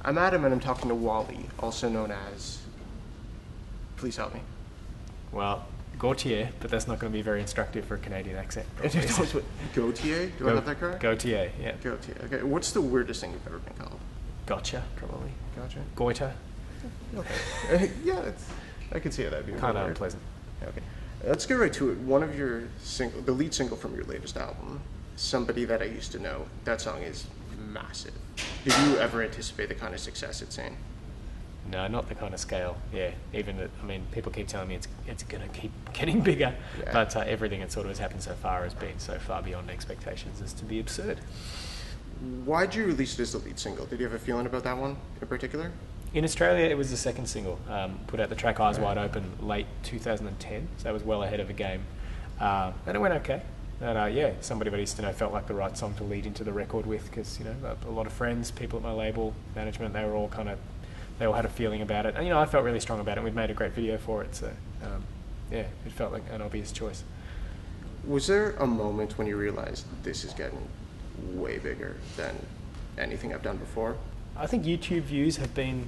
I'm Adam and I'm talking to Wally, also known as... Please help me. Well, Gotye, but that's not going to be very instructive for a Canadian accent. Gotye? Do I have that correct? Gotye, yeah. Gotye. Okay. What's the weirdest thing you've ever been called? Gotcha, probably. Gotcha. Goiter. Okay. Yeah, I can see how that'd be Kind of unpleasant. Okay. Let's get right to it. One of your the lead single from your latest album, Somebody That I Used to Know, that song is massive. Did you ever anticipate the kind of success it's seen? No, not the kind of scale. Yeah, people keep telling me it's going to keep getting bigger, but everything that sort of has happened so far has been so far beyond expectations as to be absurd. Why did you release it as the lead single? Did you have a feeling about that one in particular? In Australia, it was the second single. Put out the track Eyes Wide Open late 2010, so that was well ahead of the game. And it went okay. And Somebody That I Used to Know felt like the right song to lead into the record with, because a lot of friends, people at my label, management, they all had a feeling about it. And I felt really strong about it. We'd made a great video for it, so it felt like an obvious choice. Was there a moment when you realized this is getting way bigger than anything I've done before? I think YouTube views have been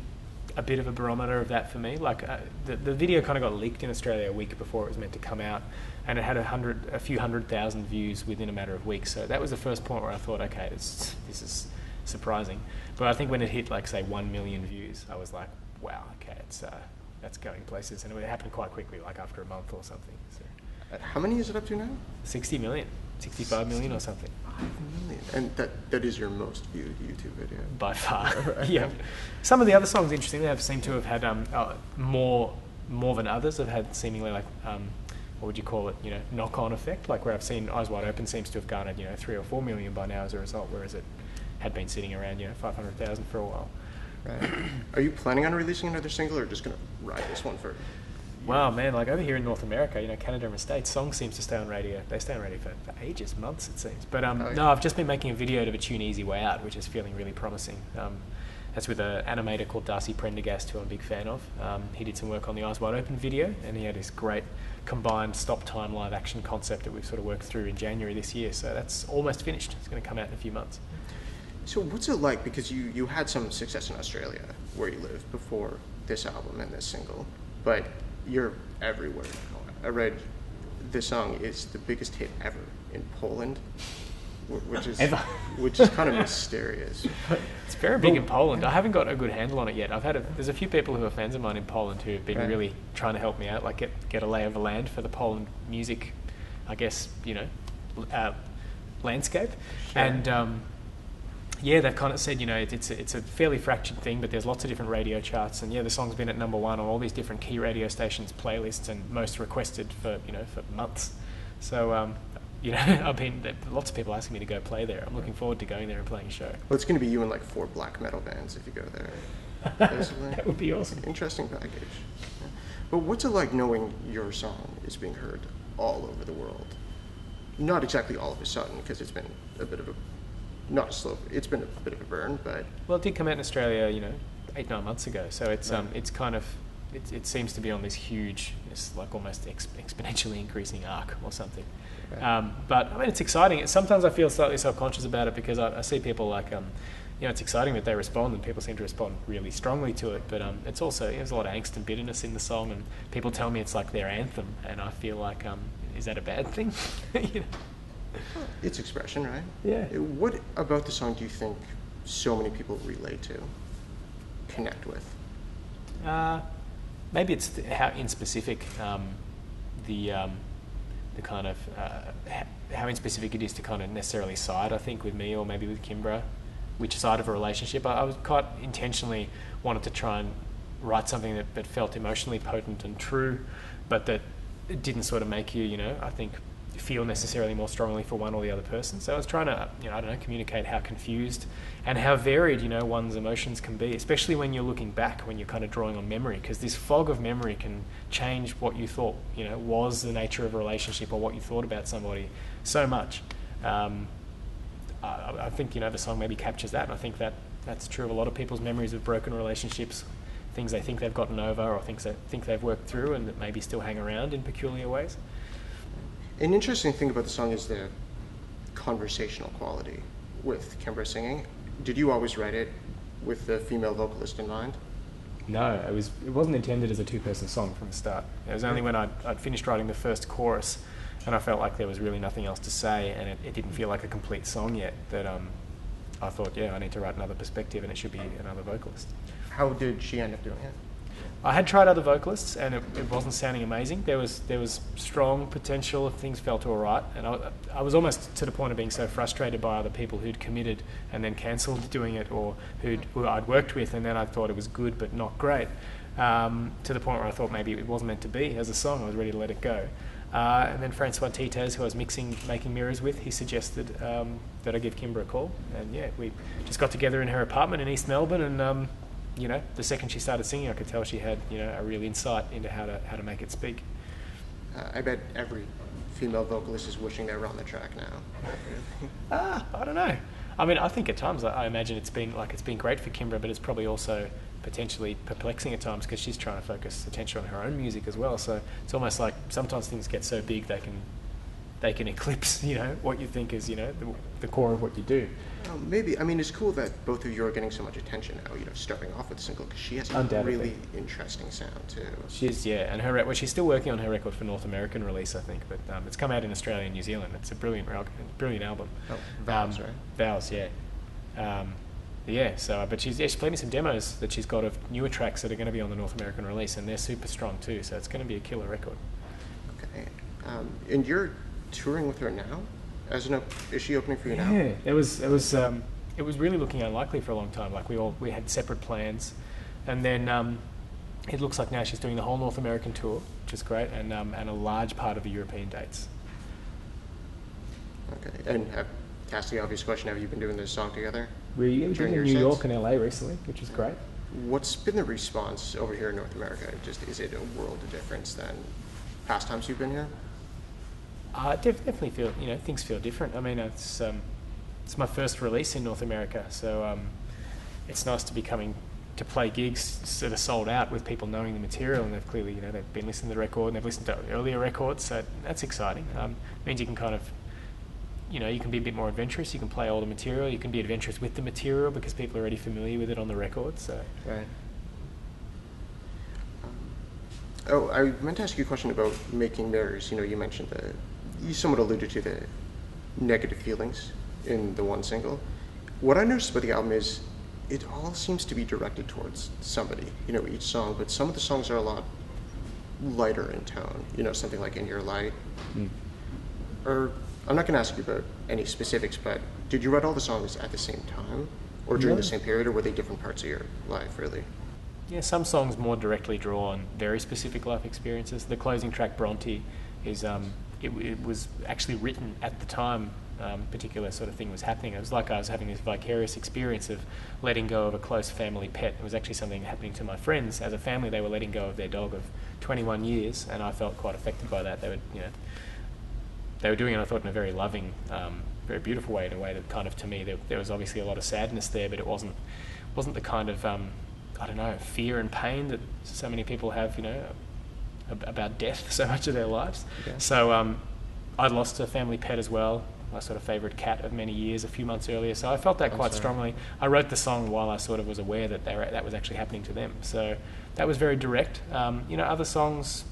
a bit of a barometer of that for me. Like the video kind of got leaked in Australia a week before it was meant to come out, and it had a few 100,000 views within a matter of weeks. So that was the first point where I thought, okay, this is surprising. But I think when it hit, like, say, 1 million views, I was like, wow, okay, that's going places. And it happened quite quickly, like after a month or something. So. How many is it up to now? 60 million, 65 million or something. 5 million. And that is your most viewed YouTube video? By far, yeah. Some of the other songs, interestingly, have seemed to have had more than others, have had seemingly like, what would you call it, knock-on effect, like where I've seen Eyes Wide Open seems to have garnered, 3 or 4 million by now as a result, whereas it had been sitting around, 500,000 for a while. Right. Are you planning on releasing another single, or just going to ride this one for... Wow, man, like over here in North America, Canada and the States, songs seems to stay on radio. They stay on radio for ages, months, it seems. But no, I've just been making a video to the tune Easy Way Out, which is feeling really promising. That's with an animator called Darcy Prendergast, who I'm a big fan of. He did some work on the Eyes Wide Open video, and he had this great combined stop-time live action concept that we've sort of worked through in January this year. So that's almost finished. It's going to come out in a few months. So what's it like, because you had some success in Australia, where you live, before this album and this single, but you're everywhere now. I read this song is the biggest hit ever in Poland, which is kind of mysterious. It's very big in Poland. I haven't got a good handle on it yet. There's a few people who are fans of mine in Poland who have been really trying to help me out, like get a lay of the land for the Poland music, I guess, landscape. Sure. And they've kind of said, it's a fairly fractured thing, but there's lots of different radio charts, and the song's been at number one on all these different key radio stations' playlists, and most requested for months. So lots of people asking me to go play there. I'm looking forward to going there and playing a show. Well, it's going to be you and like 4 black metal bands if you go there. Basically. That would be awesome. Interesting package. Yeah. But what's it like knowing your song is being heard all over the world? Not exactly all of a sudden, because it's been a bit of a it's been a bit of a burn, but... Well, it did come out in Australia, 8-9 months ago, so it's kind of, it seems to be on this huge, it's like almost exponentially increasing arc or something. Right. But, it's exciting. Sometimes I feel slightly self-conscious about it, because I see people like, it's exciting that they respond, and people seem to respond really strongly to it, but it's also, there's a lot of angst and bitterness in the song, and people tell me it's like their anthem, and I feel like, is that a bad thing? It's expression, right? Yeah. What about the song do you think so many people relate to, connect with? Maybe it's how in specific the kind of how in specific it is to kind of necessarily side, I think, with me or maybe with Kimbra, which side of a relationship. I was quite intentionally wanted to try and write something that felt emotionally potent and true, but that it didn't sort of make you, I think, feel necessarily more strongly for one or the other person. So I was trying to, communicate how confused and how varied, one's emotions can be, especially when you're looking back, when you're kind of drawing on memory, because this fog of memory can change what you thought, was the nature of a relationship or what you thought about somebody so much. I think, the song maybe captures that, and I think that's true of a lot of people's memories of broken relationships, things they think they've gotten over or things they think they've worked through and that maybe still hang around in peculiar ways. An interesting thing about the song is the conversational quality with Kimbra singing. Did you always write it with the female vocalist in mind? No, it wasn't intended as a two-person song from the start. It was only when I'd finished writing the first chorus and I felt like there was really nothing else to say and it didn't feel like a complete song yet that I thought, yeah, I need to write another perspective and it should be another vocalist. How did she end up doing it? I had tried other vocalists and it wasn't sounding amazing. There was strong potential if things felt all right, and I was almost to the point of being so frustrated by other people who'd committed and then cancelled doing it, or who I'd worked with and then I thought it was good but not great, to the point where I thought maybe it wasn't meant to be as a song. I was ready to let it go. And then Francois Tites, who I was making Mirrors with, he suggested that I give Kimbra a call, and yeah, we just got together in her apartment in East Melbourne, and you know, the second she started singing, I could tell she had, you know, a real insight into how to make it speak. I bet every female vocalist is wishing they were on the track now. I don't know. I mean, I think at times I imagine it's been great for Kimbra, but it's probably also potentially perplexing at times because she's trying to focus attention on her own music as well. So it's almost like sometimes things get so big they can eclipse, you know, what you think is, you know, the core of what you do. Maybe. I mean, it's cool that both of you are getting so much attention now, you know, starting off with the single, because she has a really interesting sound, too. She's, yeah, and she's still working on her record for North American release, I think, but it's come out in Australia and New Zealand. It's a brilliant album. Oh, Vows, right? Vows, yeah. Yeah, so, but she's played me some demos that she's got of newer tracks that are going to be on the North American release, and they're super strong, too, so it's going to be a killer record. Okay. And you're touring with her now? Is she opening for you now? Yeah, it was really looking unlikely for a long time. Like we had separate plans, and then it looks like now she's doing the whole North American tour, which is great, and a large part of the European dates. Okay, and to ask the obvious question, have you been doing this song together? We've been in New York and LA recently, which is great. What's been the response over here in North America? Is it a world of difference than past times you've been here? I definitely feel, you know, things feel different. I mean, it's my first release in North America, so it's nice to be coming to play gigs that are sold out with people knowing the material, and they've clearly, you know, they've been listening to the record and they've listened to earlier records, so that's exciting. Means you can kind of, you know, you can be a bit more adventurous. You can play older material. You can be adventurous with the material because people are already familiar with it on the record. So. Right. I meant to ask you a question about making mirrors. You know, you mentioned you somewhat alluded to the negative feelings in the one single. What I noticed about the album is it all seems to be directed towards somebody, you know, each song, but some of the songs are a lot lighter in tone, you know, something like In Your Light. Or, I'm not going to ask you about any specifics, but did you write all the songs at the same time or during the same period, or were they different parts of your life, really? Yeah, some songs more directly draw on very specific life experiences. The closing track, Bronte, is it was actually written at the time particular sort of thing was happening. It was like I was having this vicarious experience of letting go of a close family pet. It was actually something happening to my friends. As a family, they were letting go of their dog of 21 years, and I felt quite affected by that. They were doing it, I thought, in a very loving, very beautiful way, in a way that kind of, to me, there was obviously a lot of sadness there, but it wasn't the kind of, I don't know, fear and pain that so many people have, you know, about death so much of their lives. Okay. So I'd lost a family pet as well, my sort of favourite cat of many years, a few months earlier. So I felt that quite strongly. I wrote the song while I sort of was aware that that was actually happening to them. So that was very direct. You know, other songs,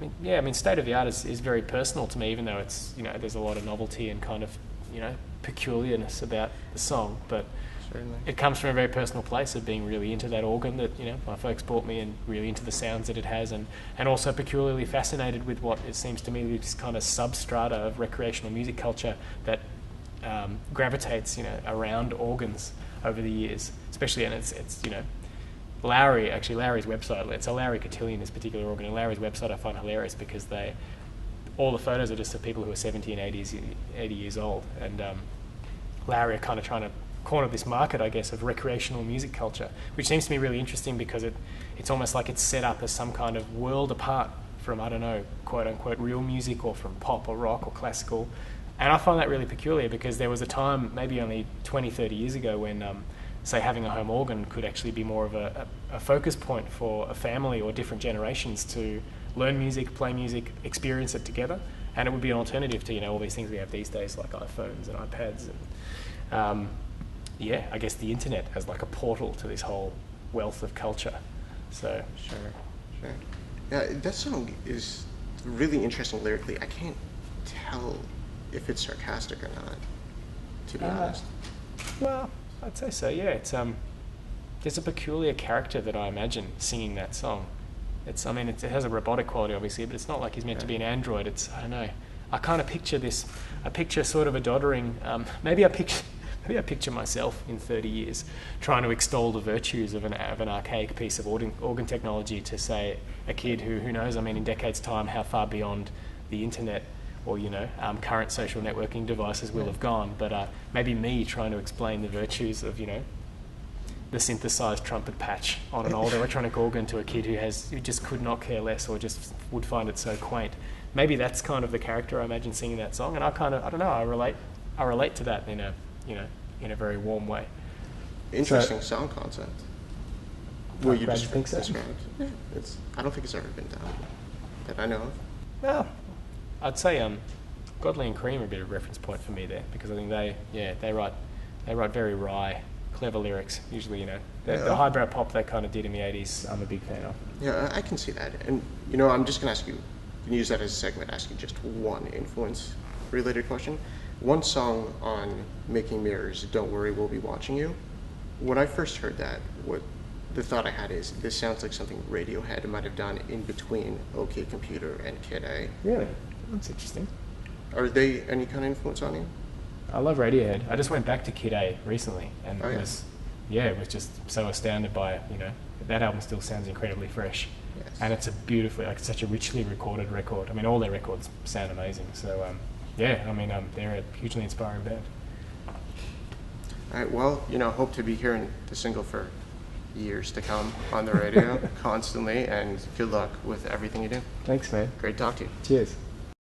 I mean, State of the Art is very personal to me, even though it's, you know, there's a lot of novelty and kind of, you know, peculiarness about the song, but certainly it comes from a very personal place of being really into that organ that, you know, my folks bought me, and really into the sounds that it has, and also peculiarly fascinated with what it seems to me this kind of substrata of recreational music culture that gravitates, you know, around organs over the years, especially, and it's you know, Larry's website, it's a Larry cotillion, this particular organ, and Larry's website I find hilarious because all the photos are just of people who are 70 and 80 years old, and Larry are kind of trying to corner this market, I guess, of recreational music culture, which seems to me really interesting because it's almost like it's set up as some kind of world apart from, I don't know, quote unquote real music, or from pop or rock or classical. And I find that really peculiar because there was a time, maybe only 20, 30 years ago, when say having a home organ could actually be more of a focus point for a family or different generations to learn music, play music, experience it together, and it would be an alternative to, you know, all these things we have these days like iPhones and iPads. And yeah, I guess the internet as like a portal to this whole wealth of culture. So Sure. Yeah, that song is really interesting lyrically. I can't tell if it's sarcastic or not, to be honest. well, I'd say so. Yeah, it's there's a peculiar character that I imagine singing that song. It's, I mean, it has a robotic quality, obviously, but it's not like he's meant to be an android. It's, I don't know. I kind of picture this. I picture sort of a doddering. Maybe I picture myself in 30 years trying to extol the virtues of an archaic piece of organ technology to, say, a kid who knows. I mean, in decades' time, how far beyond the internet or current social networking devices will have gone. But maybe me trying to explain the virtues of the synthesized trumpet patch on an old electronic organ to a kid who just could not care less or just would find it so quaint. Maybe that's kind of the character I imagine singing that song, and I don't know, I relate to that in a very warm way. Interesting song concept. Well, you just think so? described. Yeah, I don't think it's ever been done that I know of. Well, I'd say Godley and Cream are a bit of a reference point for me there, because I think they write very wry, clever lyrics. Usually, the highbrow pop they kind of did in the 80s, I'm a big fan of. Yeah, I can see that. And, I'm just going to ask you, use that as a segment, ask you just one influence-related question. One song on Making Mirrors, Don't Worry, We'll Be Watching You. When I first heard that, the thought I had is, this sounds like something Radiohead might have done in between OK Computer and Kid A. Really? That's interesting. Are they any kind of influence on you? I love Radiohead. I just went back to Kid A recently, and it was just so astounded by that album still sounds incredibly fresh. Yes. And it's such a richly recorded record. I mean, all their records sound amazing. So they're a hugely inspiring band. All right, well, hope to be hearing the single for years to come on the radio constantly, and good luck with everything you do. Thanks, man. Great to talk to you. Cheers.